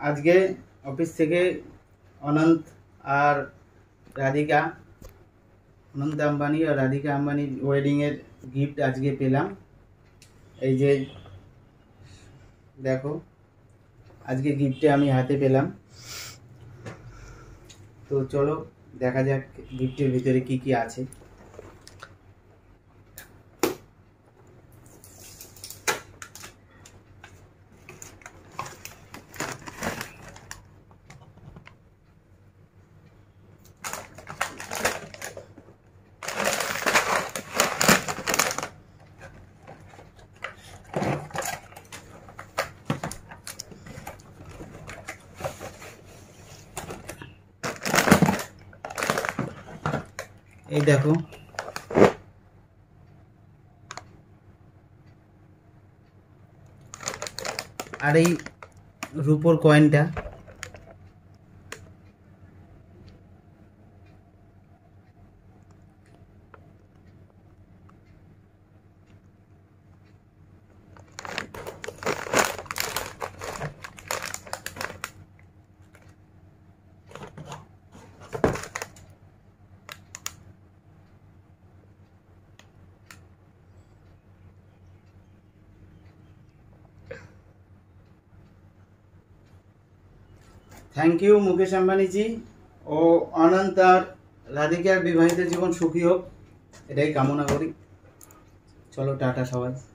आज के ऑफिस থেকে অনন্ত আর রাধিকা অনন্ত আম্বানি আর রাধিকা আম্বানি ওয়েডিং এর গিফট আজকে পেলাম। এই যে দেখো আজকে গিফটে আমি হাতে পেলাম। তো চলো দেখা যাক গিফটের ভিতরে কি কি আছে। এই দেখো আর এই রূপোর কয়েনটা थैंक यू मुकेश अंबानी जी ओ अनंत और राधिकार विवाहित जीवन सुखी होक एटाई कामना करी। चलो टाटा सबाई।